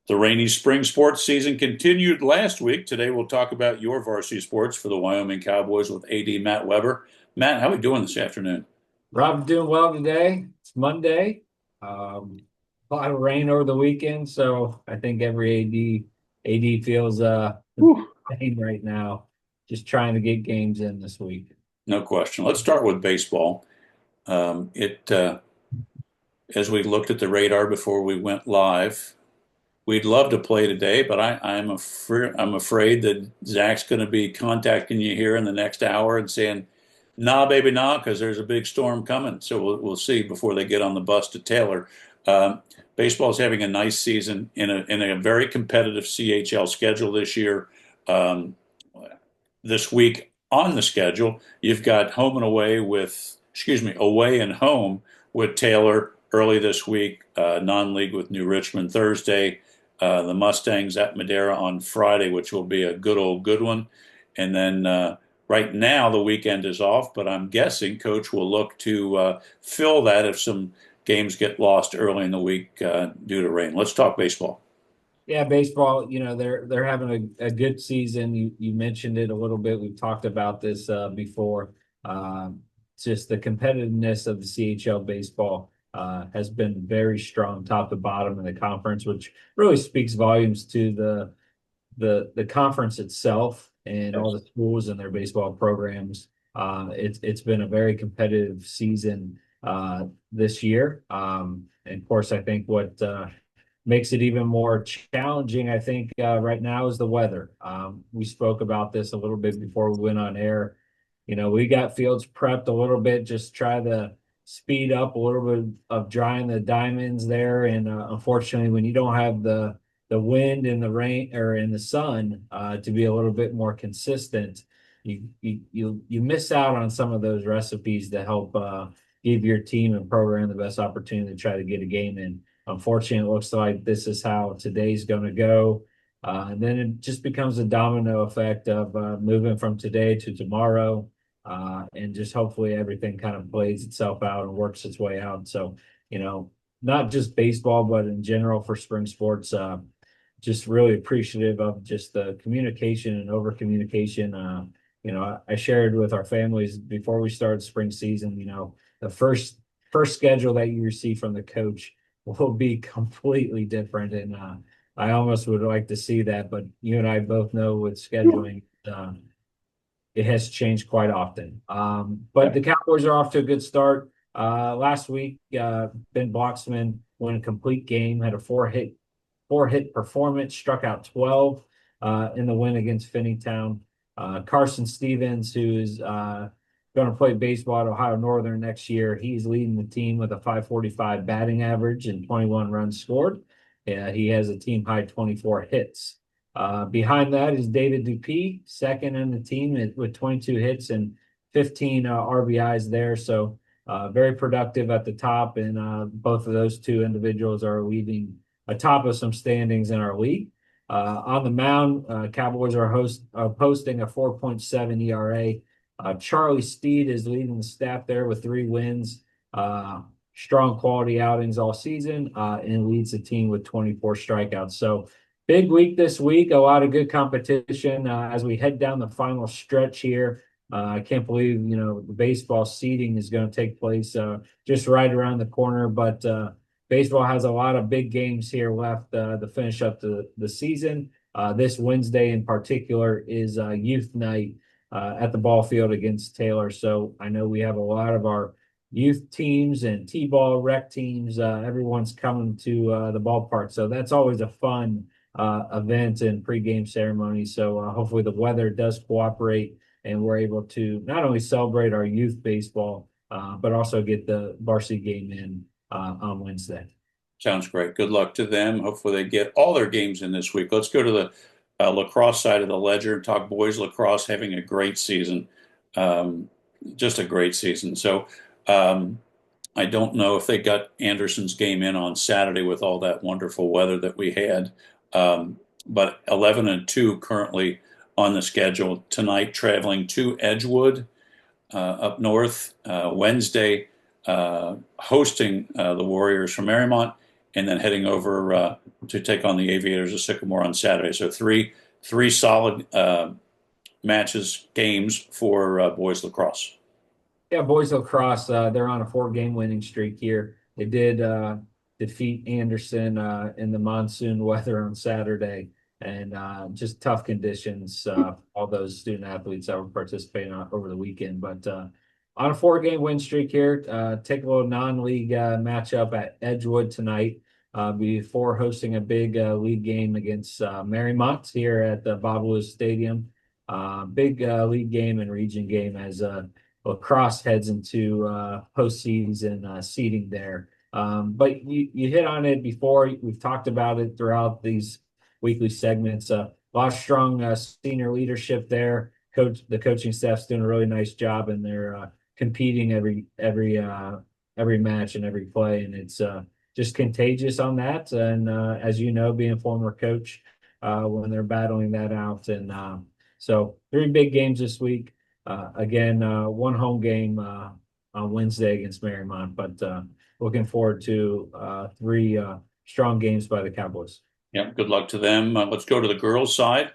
The rainy spring sports season continued last week. Today we'll talk about your varsity sports for the Wyoming Cowboys with AD Matt Weber. Matt, how are we doing this afternoon? Rob's doing well today. It's Monday. Um, a lot of rain over the weekend, so I think every AD feels the Whew. pain right now, just trying to get games in this week. No question. Let's start with baseball. It As we looked at the radar before we went live, we'd love to play today, but I'm afraid that Zach's going to be contacting you here in the next hour and saying, "Nah, baby, nah," because there's a big storm coming. So we'll see before they get on the bus to Taylor. Um, Baseball's having a nice season in a very competitive CHL schedule this year. Um, this week on the schedule, you've got away and home with Taylor early this week, non-league with New Richmond Thursday, the Mustangs at Madera on Friday, which will be a good one. And then right now the weekend is off, but I'm guessing Coach will look to fill that if some games get lost early in the week due to rain. Let's talk baseball. Yeah, baseball, they're having a good season. You mentioned it a little bit. We've talked about this before. Just the competitiveness of the CHL baseball has been very strong, top to bottom in the conference, which really speaks volumes to the conference itself and all Yes. the schools and their baseball programs. It's been a very competitive season this year. And of course, I think what makes it even more challenging, I think, right now is the weather. We spoke about this a little bit before we went on air. We got fields prepped a little bit, just try to speed up a little bit of drying the diamonds there. And unfortunately, when you don't have the wind and the rain or in the sun to be a little bit more consistent, you miss out on some of those recipes to help give your team and program the best opportunity to try to get a game in. Unfortunately, it looks like this is how today's going to go. And then it just becomes a domino effect of moving from today to tomorrow. And just hopefully everything kind of plays itself out and works its way out. So, not just baseball, but in general for spring sports, just really appreciative of just the communication and over communication. I shared with our families before we started spring season, the first schedule that you receive from the coach will be completely different. And I almost would like to see that, but you and I both know with scheduling, it has changed quite often. But the Cowboys are off to a good start. Last week, Ben Blocksman won a complete game, had a four hit performance, struck out 12 in the win against Finneytown. Carson Stevens, who's going to play baseball at Ohio Northern next year, he's leading the team with a 545 batting average and 21 runs scored. He has a team high 24 hits. Behind that is David Dupuis, second in the team with 22 hits and 15 RBIs there. So very productive at the top, and both of those two individuals are leading atop of some standings in our league. On the mound, Cowboys are posting a 4.7 ERA. Charlie Steed is leading the staff there with 3 wins, strong quality outings all season, and leads the team with 24 strikeouts. So big week this week, a lot of good competition as we head down the final stretch here. I can't believe, the baseball seeding is going to take place just right around the corner, but baseball has a lot of big games here left to finish up the season. This Wednesday in particular is youth night at the ball field against Taylor. So I know we have a lot of our youth teams and T-ball rec teams. Everyone's coming to the ballpark. So that's always a fun event and pregame ceremony. So hopefully the weather does cooperate and we're able to not only celebrate our youth baseball, but also get the varsity game in on Wednesday. Sounds great. Good luck to them. Hopefully they get all their games in this week. Let's go to the lacrosse side of the ledger and talk boys lacrosse having a great season. Um, just a great season. So um, I don't know if they got Anderson's game in on Saturday with all that wonderful weather that we had. But 11-2 currently on the schedule tonight, traveling to Edgewood up north Wednesday, hosting the Warriors from Marymount, and then heading over to take on the Aviators of Sycamore on Saturday. So three solid matches, games for boys lacrosse. Yeah, boys lacrosse, they're on a 4 game winning streak here. They did defeat Anderson in the monsoon weather on Saturday, and just tough conditions. All those student athletes that were participating over the weekend. But on a 4 game win streak here, take a little non-league matchup at Edgewood tonight before hosting a big league game against Marymount here at the Bob Lewis Stadium. Big league game and region game as lacrosse heads into postseason seeding there. But you hit on it before. We've talked about it throughout these weekly segments. A lot of strong senior leadership there. The coaching staff's doing a really nice job, and they're competing every match and every play, and it's just contagious on that. And as you know, being a former coach, when they're battling that out, and so 3 big games this week. Again, 1 home game on Wednesday against Marymount, but looking forward to 3 strong games by the Cowboys. Yeah, good luck to them. Let's go to the girls' side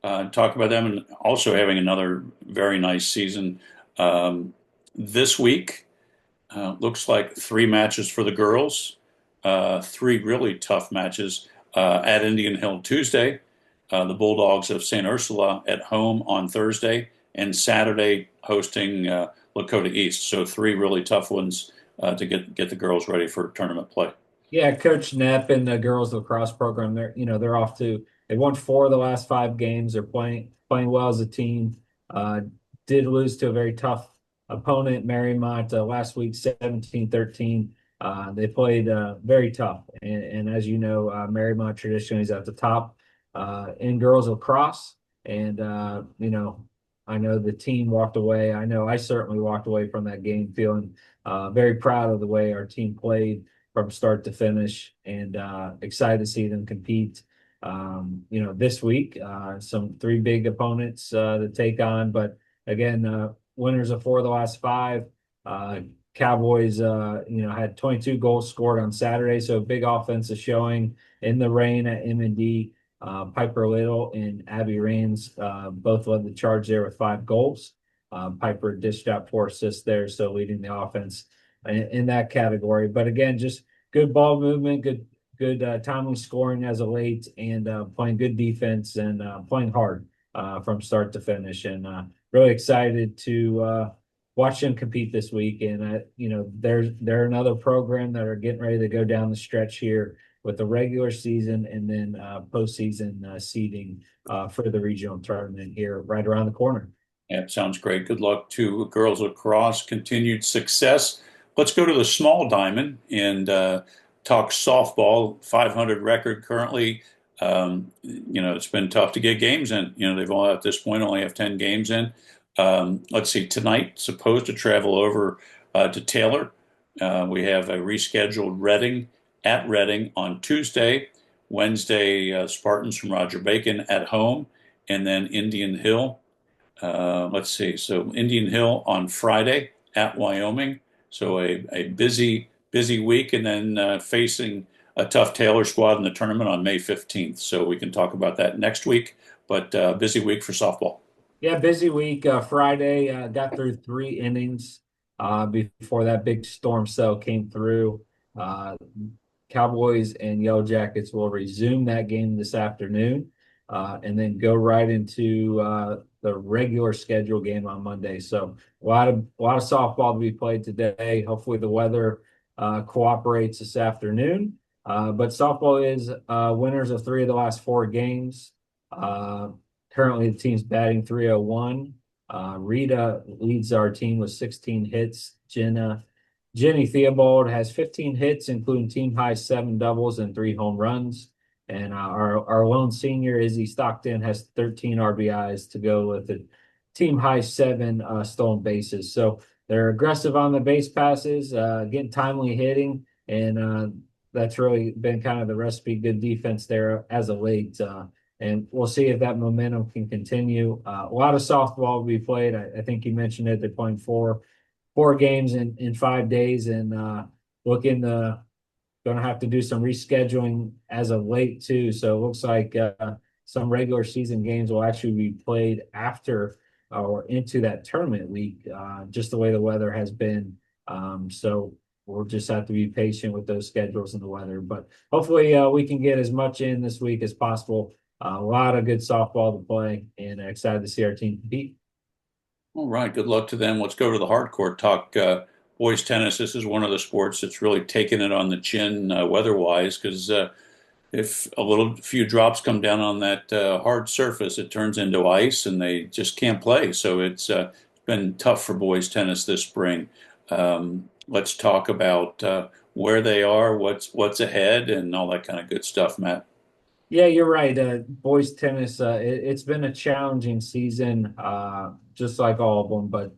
and talk about them, and also having another very nice season this week. Looks like 3 matches for the girls, 3 really tough matches at Indian Hill Tuesday, the Bulldogs of St. Ursula at home on Thursday, and Saturday hosting Lakota East. So 3 really tough ones to get the girls ready for tournament play. Yeah, Coach Knapp and the girls lacrosse program, they're off to they won 4 of the last 5 games. They're playing well as a team. Uh, did lose to a very tough opponent, Marymount, last week, 17-13. They played very tough. And as you know, Marymount traditionally is at the top in girls lacrosse. And I know the team walked away. I know I certainly walked away from that game feeling very proud of the way our team played from start to finish, and excited to see them compete. This week, some 3 big opponents to take on, but again, winners of 4 of the last 5. Cowboys, had 22 goals scored on Saturday, so big offensive showing in the rain at M&D. Piper Little and Abby Rains both led the charge there with 5 goals. Piper dished out 4 assists there, so leading the offense in that category. But again, just good ball movement, good timely scoring as of late, and playing good defense and playing hard from start to finish. And really excited to watch them compete this week. And they're another program that are getting ready to go down the stretch here with the regular season and then postseason seeding for the regional tournament here right around the corner. Yeah, sounds great. Good luck to girls lacrosse. Continued success. Let's go to the small diamond and talk softball. 500 record currently. It's been tough to get games in. They've all at this point only have 10 games in. Let's see. Tonight, supposed to travel over to Taylor. We have a rescheduled Reading at Reading on Tuesday. Wednesday, Spartans from Roger Bacon at home, and then Indian Hill. Let's see. So Indian Hill on Friday at Wyoming. So a busy week, and then facing a tough Taylor squad in the tournament on May 15th. So we can talk about that next week, but busy week for softball. Yeah, busy week. Friday got through 3 innings before that big storm cell came through. Uh, Cowboys and Yellow Jackets will resume that game this afternoon, and then go right into the regular schedule game on Monday. So a lot of softball to be played today. Hopefully the weather cooperates this afternoon. But softball is winners of 3 of the last 4 games. Currently the team's batting 301. Rita leads our team with 16 hits. Jenny Theobald has 15 hits, including team high 7 doubles and 3 home runs. And our lone senior, Izzy Stockton, has 13 RBIs to go with a team high 7 stolen bases. So they're aggressive on the base passes, getting timely hitting, and that's really been kind of the recipe. Good defense there as of late. And we'll see if that momentum can continue. A lot of softball will be played. I think you mentioned it. They're playing 4 games in 5 days, and looking to going to have to do some rescheduling as of late too. So it looks like some regular season games will actually be played after or into that tournament week, just the way the weather has been. So we'll just have to be patient with those schedules and the weather. But hopefully, we can get as much in this week as possible. A lot of good softball to play, and excited to see our team compete. All right, good luck to them. Let's go to the hard court talk. Boys tennis. This is one of the sports that's really taken it on the chin weather-wise because if a little few drops come down on that hard surface, it turns into ice and they just can't play. So it's been tough for boys tennis this spring. Let's talk about where they are, what's ahead, and all that kind of good stuff, Matt. Yeah, you're right. Boys tennis, it's been a challenging season, just like all of them. But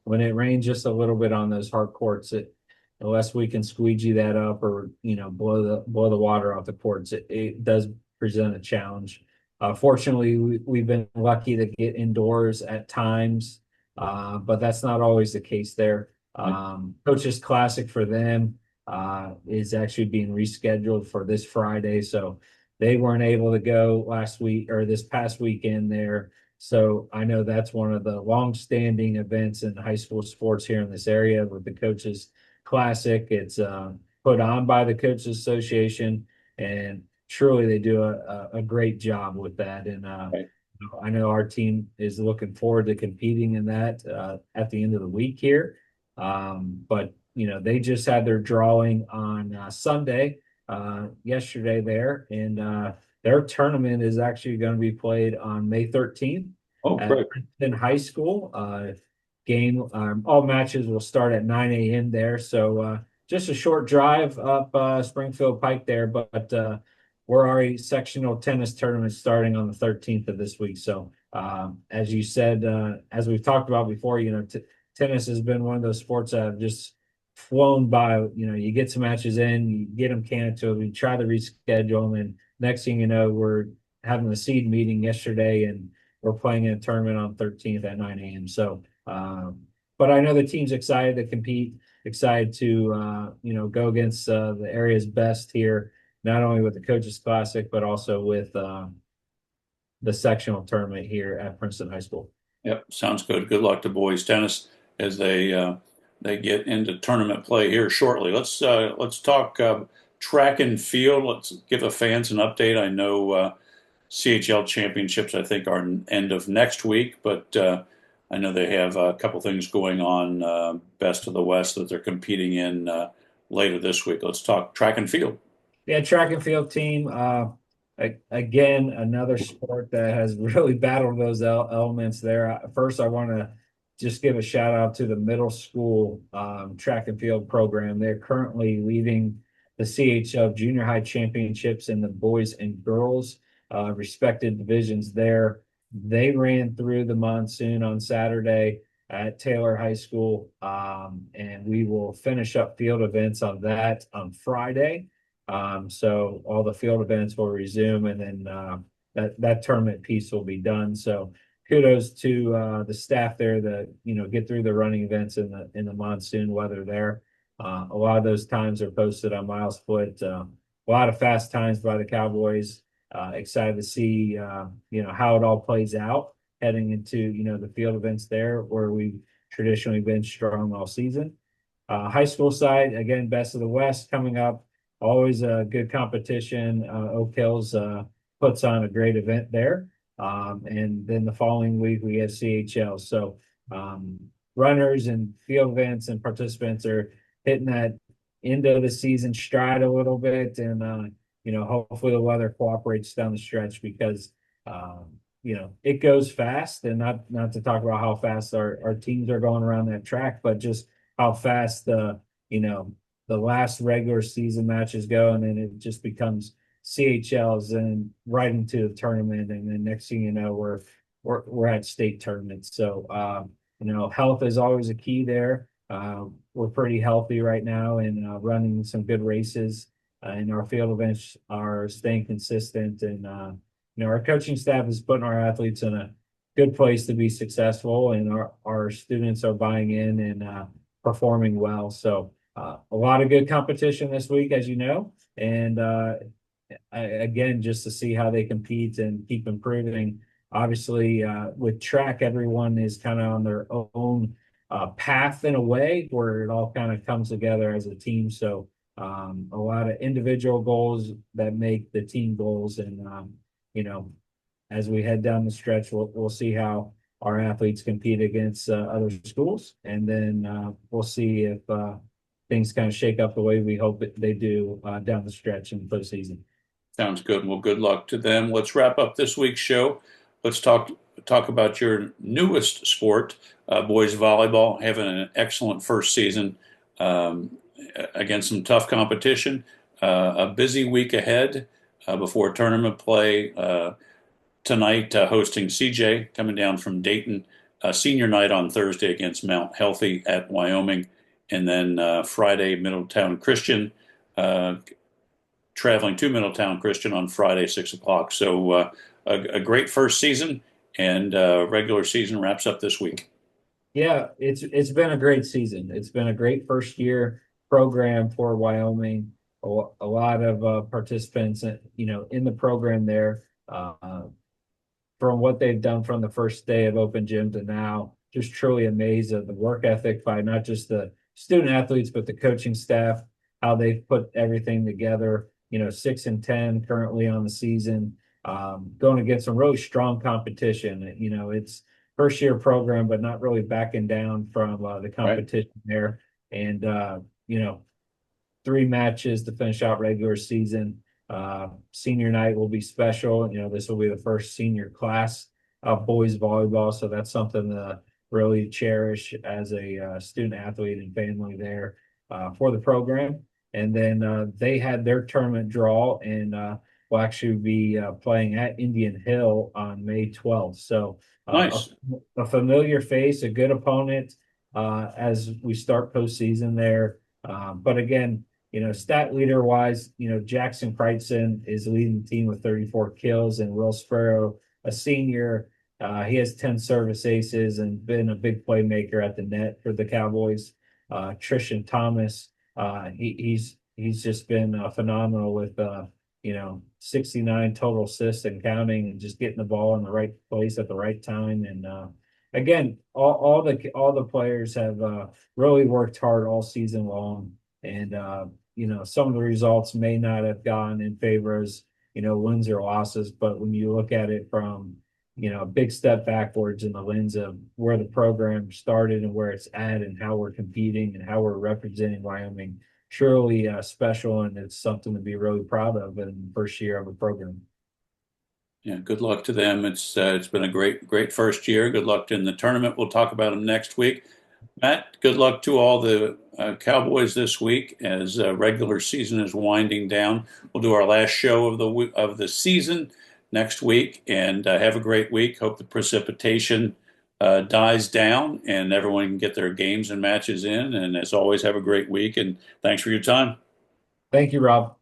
when it rains just a little bit on those hard courts, unless we can squeegee that up or blow the water off the courts, it does present a challenge. Fortunately, we've been lucky to get indoors at times, but that's not always the case there. Coaches Classic for them is actually being rescheduled for this Friday, so they weren't able to go last week or this past weekend there. So I know that's one of the long-standing events in high school sports here in this area with the Coaches Classic. It's put on by the Coaches Association, and truly they do a great job with that. And Right. I know our team is looking forward to competing in that at the end of the week here. But they just had their drawing on Sunday yesterday there, and their tournament is actually going to be played on May 13th Oh, at great. Princeton High School. All matches will start at 9 a.m. there, so just a short drive up Springfield Pike there, but we're already sectional tennis tournament starting on the 13th of this week. So as you said, as we've talked about before, tennis has been one of those sports that have just flown by. You get some matches in, you get them canceled, we try to reschedule them, and next thing you know, we're having a seed meeting yesterday, and we're playing in a tournament on 13th at 9 a.m. So, but I know the team's excited to compete, excited to go against the area's best here, not only with the Coaches Classic, but also with the sectional tournament here at Princeton High School. Yep, sounds good. Good luck to boys tennis as they get into tournament play here shortly. Let's talk track and field. Let's give the fans an update. I know CHL championships I think are end of next week, but I know they have a couple things going on best of the West that they're competing in later this week. Let's talk track and field. Yeah, track and field team. Again, another sport that has really battled those elements there. First, I want to just give a shout out to the middle school track and field program. They're currently leading the CHL junior high championships in the boys and girls respected divisions there. They ran through the monsoon on Saturday at Taylor High School, and we will finish up field events on that on Friday. So all the field events will resume, and then that tournament piece will be done. So kudos to the staff there that get through the running events in the monsoon weather there. A lot of those times are posted on Miles Foot. A lot of fast times by the Cowboys. Excited to see how it all plays out heading into the field events there where we've traditionally been strong all season. High school side, again, best of the West coming up. Always a good competition. Oak Hills puts on a great event there. And then the following week we have CHL. So runners and field events and participants are hitting that end of the season stride a little bit. And, hopefully the weather cooperates down the stretch because, it goes fast. And not to talk about how fast our teams are going around that track, but just how fast the last regular season matches go, and then it just becomes CHLs and right into the tournament, and then next thing you know, we're at state tournaments. So health is always a key there. We're pretty healthy right now and running some good races, and our field events are staying consistent. And our coaching staff is putting our athletes in a good place to be successful, and our students are buying in and performing well. So A lot of good competition this week, as you know, and again, just to see how they compete and keep improving. Obviously, with track, everyone is kind of on their own path in a way where it all kind of comes together as a team. So a lot of individual goals that make the team goals, and you know, as we head down the stretch, we'll see how our athletes compete against other schools, and then we'll see if things kind of shake up the way we hope they do down the stretch in the postseason. Sounds good. Well, good luck to them. Let's wrap up this week's show. Let's talk about your newest sport, boys volleyball, having an excellent first season um, against some tough competition. A busy week ahead before tournament play. Tonight, hosting CJ coming down from Dayton. Senior night on Thursday against Mount Healthy at Wyoming, and then Friday, Middletown Christian. Traveling to Middletown Christian on Friday, 6 o'clock. So a great first season, and regular season wraps up this week. Yeah, it's been a great season. It's been a great first year program for Wyoming. A lot of participants, in the program there. From what they've done from the first day of open gym to now, just truly amazed at the work ethic by not just the student athletes, but the coaching staff, how they've put everything together. 6-10 currently on the season, going against some really strong competition. It's first year program, but not really backing down from the Right? competition there. And, 3 matches to finish out regular season. Senior night will be special. This will be the first senior class of boys volleyball, so that's something to really cherish as a student athlete and family there for the program. And then they had their tournament draw, and will actually be playing at Indian Hill on May 12th. So Nice. a familiar face, a good opponent as we start postseason there. But again, stat leader wise, Jackson Kreitzen is leading the team with 34 kills, and Will Sparrow, a senior, he has 10 service aces and been a big playmaker at the net for the Cowboys. Trishan Thomas, he's just been phenomenal with 69 total assists and counting, and just getting the ball in the right place at the right time. And again, all the players have really worked hard all season long, and some of the results may not have gone in favor as wins or losses, but when you look at it from a big step backwards in the lens of where the program started and where it's at and how we're competing and how we're representing Wyoming, truly special, and it's something to be really proud of in the first year of the program. Yeah, good luck to them. It's been a great first year. Good luck in the tournament. We'll talk about them next week. Matt, good luck to all the Cowboys this week as regular season is winding down. We'll do our last show of the season next week, and have a great week. Hope the precipitation dies down and everyone can get their games and matches in. And as always, have a great week, and thanks for your time. Thank you, Rob.